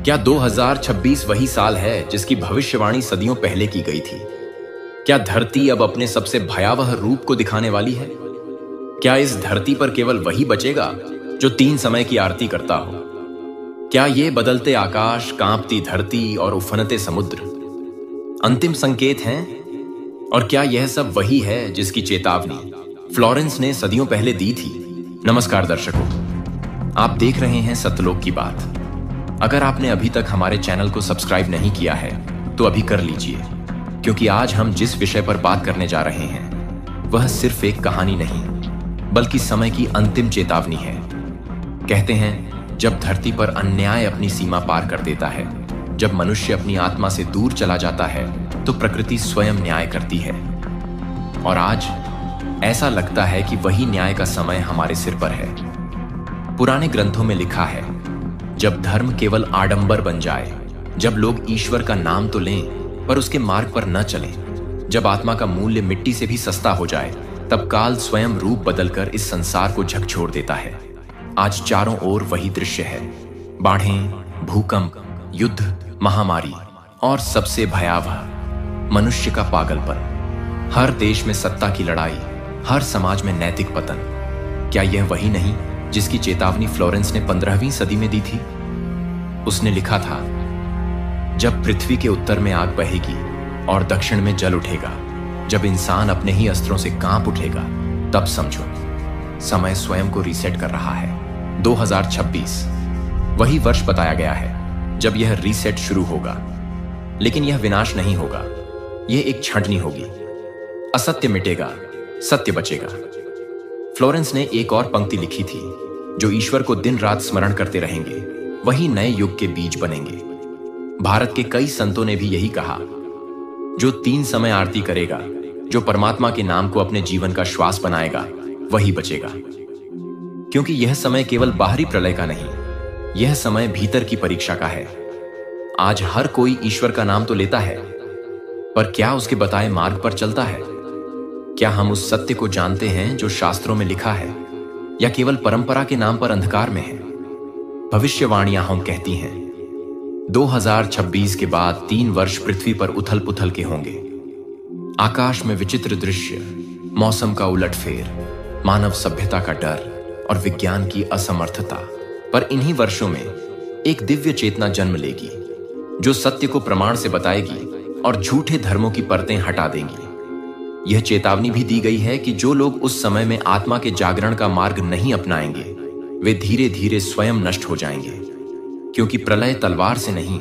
क्या 2026 वही साल है जिसकी भविष्यवाणी सदियों पहले की गई थी? क्या धरती अब अपने सबसे भयावह रूप को दिखाने वाली है? क्या इस धरती पर केवल वही बचेगा जो 3 समय की आरती करता हो? क्या ये बदलते आकाश, कांपती धरती और उफनते समुद्र अंतिम संकेत हैं? और क्या यह सब वही है जिसकी चेतावनी फ्लोरेंस ने सदियों पहले दी थी? नमस्कार दर्शकों, आप देख रहे हैं सत्यलोक की बात। अगर आपने अभी तक हमारे चैनल को सब्सक्राइब नहीं किया है तो अभी कर लीजिए, क्योंकि आज हम जिस विषय पर बात करने जा रहे हैं वह सिर्फ एक कहानी नहीं बल्कि समय की अंतिम चेतावनी है। कहते हैं, जब धरती पर अन्याय अपनी सीमा पार कर देता है, जब मनुष्य अपनी आत्मा से दूर चला जाता है, तो प्रकृति स्वयं न्याय करती है। और आज ऐसा लगता है कि वही न्याय का समय हमारे सिर पर है। पुराने ग्रंथों में लिखा है, जब धर्म केवल आडंबर बन जाए, जब लोग ईश्वर का नाम तो लें पर उसके मार्ग पर न चलें, जब आत्मा का मूल्य मिट्टी से भी सस्ता हो जाए, तब काल स्वयं रूप बदलकर इस संसार को झकझोर देता है। आज चारों ओर वही दृश्य है। बाढ़ें, भूकंप, युद्ध, महामारी और सबसे भयावह मनुष्य का पागलपन। हर देश में सत्ता की लड़ाई, हर समाज में नैतिक पतन। क्या यह वही नहीं जिसकी चेतावनी फ्लोरेंस ने 15वीं सदी में दी थी? उसने लिखा था, जब पृथ्वी के उत्तर में आग बहेगी और दक्षिण में जल उठेगा, जब इंसान अपने ही अस्त्रों से कांप उठेगा, तब समझो समय स्वयं को रीसेट कर रहा है। 2026 वही वर्ष बताया गया है जब यह रीसेट शुरू होगा। लेकिन यह विनाश नहीं होगा, यह एक छंटनी होगी। असत्य मिटेगा, सत्य बचेगा। फ्लोरेंस ने एक और पंक्ति लिखी थी, जो ईश्वर को दिन रात स्मरण करते रहेंगे वही नए युग के बीज बनेंगे। भारत के कई संतों ने भी यही कहा, जो 3 समय आरती करेगा, जो परमात्मा के नाम को अपने जीवन का श्वास बनाएगा, वही बचेगा। क्योंकि यह समय केवल बाहरी प्रलय का नहीं, यह समय भीतर की परीक्षा का है। आज हर कोई ईश्वर का नाम तो लेता है, पर क्या उसके बताए मार्ग पर चलता है? क्या हम उस सत्य को जानते हैं जो शास्त्रों में लिखा है, या केवल परंपरा के नाम पर अंधकार में है? भविष्यवाणियां हम कहती हैं, 2026 के बाद 3 वर्ष पृथ्वी पर उथल पुथल के होंगे। आकाश में विचित्र दृश्य, मौसम का उलटफेर, मानव सभ्यता का डर और विज्ञान की असमर्थता। पर इन्हीं वर्षों में एक दिव्य चेतना जन्म लेगी, जो सत्य को प्रमाण से बताएगी और झूठे धर्मों की परतें हटा देंगी। यह चेतावनी भी दी गई है कि जो लोग उस समय में आत्मा के जागरण का मार्ग नहीं अपनाएंगे, वे धीरे धीरे स्वयं नष्ट हो जाएंगे। क्योंकि प्रलय तलवार से नहीं,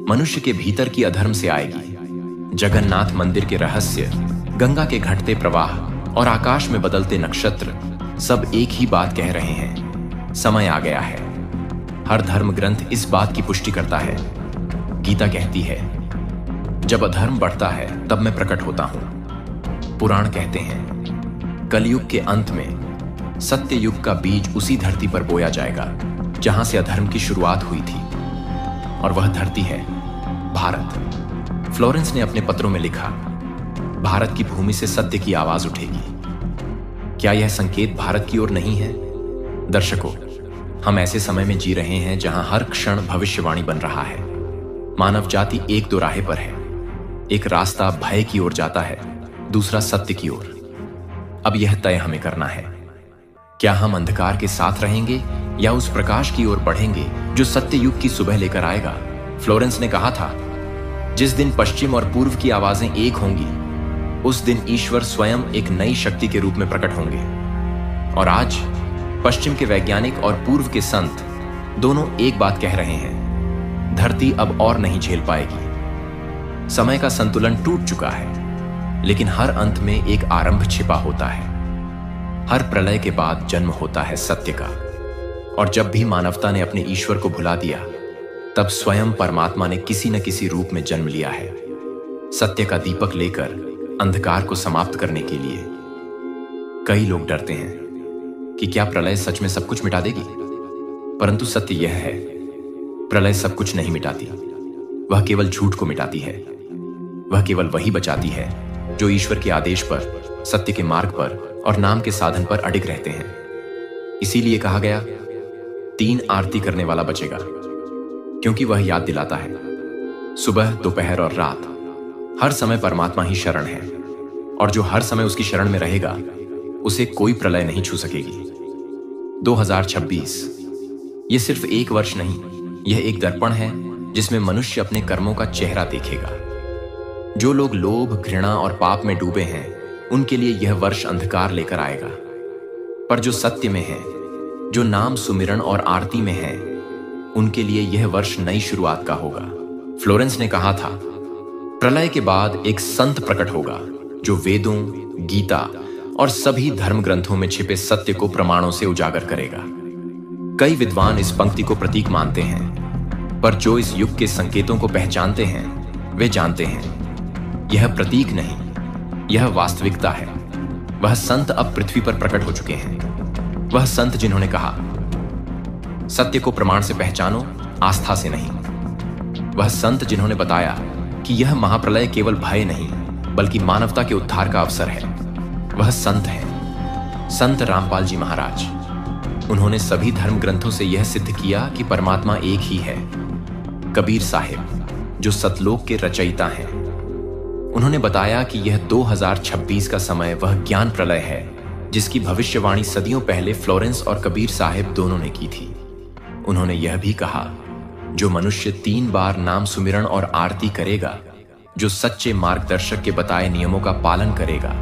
मनुष्य के भीतर की अधर्म से आएगी। जगन्नाथ मंदिर के रहस्य, गंगा के घटते प्रवाह और आकाश में बदलते नक्षत्र सब एक ही बात कह रहे हैं, समय आ गया है। हर धर्म ग्रंथ इस बात की पुष्टि करता है। गीता कहती है, जब अधर्म बढ़ता है तब मैं प्रकट होता हूं। पुराण कहते हैं, कलयुग के अंत में सत्य युग का बीज उसी धरती पर बोया जाएगा जहां से अधर्म की शुरुआत हुई थी, और वह धरती है भारत। फ्लोरेंस ने अपने पत्रों में लिखा, भारत की भूमि से सत्य की आवाज उठेगी। क्या यह संकेत भारत की ओर नहीं है? दर्शकों, हम ऐसे समय में जी रहे हैं जहां हर क्षण भविष्यवाणी बन रहा है। मानव जाति एक दो राह पर है। एक रास्ता भय की ओर जाता है, दूसरा सत्य की ओर। अब यह तय हमें करना है, क्या हम अंधकार के साथ रहेंगे या उस प्रकाश की ओर बढ़ेंगे जो सत्य युग की सुबह लेकर आएगा। फ्लोरेंस ने कहा था, जिस दिन पश्चिम और पूर्व की आवाजें एक होंगी, उस दिन ईश्वर स्वयं एक नई शक्ति के रूप में प्रकट होंगे। और आज पश्चिम के वैज्ञानिक और पूर्व के संत दोनों एक बात कह रहे हैं, धरती अब और नहीं झेल पाएगी। समय का संतुलन टूट चुका है, लेकिन हर अंत में एक आरंभ छिपा होता है। हर प्रलय के बाद जन्म होता है सत्य का। और जब भी मानवता ने अपने ईश्वर को भुला दिया, तब स्वयं परमात्मा ने किसी न किसी रूप में जन्म लिया है, सत्य का दीपक लेकर अंधकार को समाप्त करने के लिए। कई लोग डरते हैं कि क्या प्रलय सच में सब कुछ मिटा देगी, परंतु सत्य यह है, प्रलय सब कुछ नहीं मिटाती। वह केवल झूठ को मिटाती है। वह केवल वही बचाती है जो ईश्वर के आदेश पर, सत्य के मार्ग पर और नाम के साधन पर अडिग रहते हैं। इसीलिए कहा गया, 3 आरती करने वाला बचेगा। क्योंकि वह याद दिलाता है सुबह, दोपहर और रात हर समय परमात्मा ही शरण है, और जो हर समय उसकी शरण में रहेगा उसे कोई प्रलय नहीं छू सकेगी। 2026 ये सिर्फ एक वर्ष नहीं, यह एक दर्पण है जिसमें मनुष्य अपने कर्मों का चेहरा देखेगा। जो लोग लोभ, घृणा और पाप में डूबे हैं उनके लिए यह वर्ष अंधकार लेकर आएगा, पर जो सत्य में है, जो नाम सुमिरन और आरती में है, उनके लिए यह वर्ष नई शुरुआत का होगा। फ्लोरेंस ने कहा था, प्रलय के बाद एक संत प्रकट होगा जो वेदों, गीता और सभी धर्म ग्रंथों में छिपे सत्य को प्रमाणों से उजागर करेगा। कई विद्वान इस पंक्ति को प्रतीक मानते हैं, पर जो इस युग के संकेतों को पहचानते हैं वे जानते हैं यह प्रतीक नहीं, यह वास्तविकता है। वह संत अब पृथ्वी पर प्रकट हो चुके हैं। वह संत जिन्होंने कहा, सत्य को प्रमाण से पहचानो, आस्था से नहीं। वह संत जिन्होंने बताया कि यह महाप्रलय केवल भय नहीं बल्कि मानवता के उद्धार का अवसर है। वह संत हैं संत रामपाल जी महाराज। उन्होंने सभी धर्म ग्रंथों से यह सिद्ध किया कि परमात्मा एक ही है। कबीर साहिब जो सतलोक के रचयिता हैं, उन्होंने बताया कि यह 2026 का समय वह ज्ञान प्रलय है जिसकी भविष्यवाणी सदियों पहले फ्लोरेंस और कबीर साहिब दोनों ने की थी। उन्होंने यह भी कहा, जो मनुष्य 3 बार नाम सुमिरन और आरती करेगा, जो सच्चे मार्गदर्शक के बताए नियमों का पालन करेगा,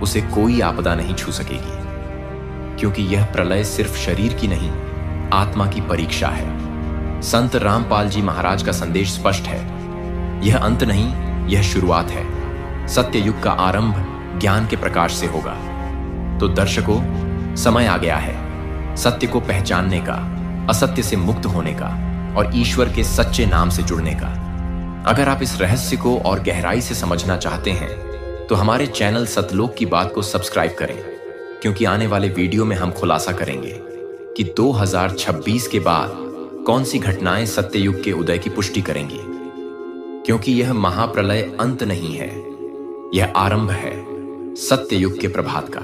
उसे कोई आपदा नहीं छू सकेगी, क्योंकि यह प्रलय सिर्फ शरीर की नहीं, आत्मा की परीक्षा है। संत रामपाल जी महाराज का संदेश स्पष्ट है, यह अंत नहीं, यह शुरुआत है। सत्य युग का आरंभ ज्ञान के प्रकाश से होगा। तो दर्शकों, समय आ गया है सत्य को पहचानने का, असत्य से मुक्त होने का और ईश्वर के सच्चे नाम से जुड़ने का। अगर आप इस रहस्य को और गहराई से समझना चाहते हैं तो हमारे चैनल सतलोक की बात को सब्सक्राइब करें, क्योंकि आने वाले वीडियो में हम खुलासा करेंगे कि 2026 के बाद कौन सी घटनाएं सत्य युग के उदय की पुष्टि करेंगी। क्योंकि यह महाप्रलय अंत नहीं है, यह आरंभ है सत्य युग के प्रभात का।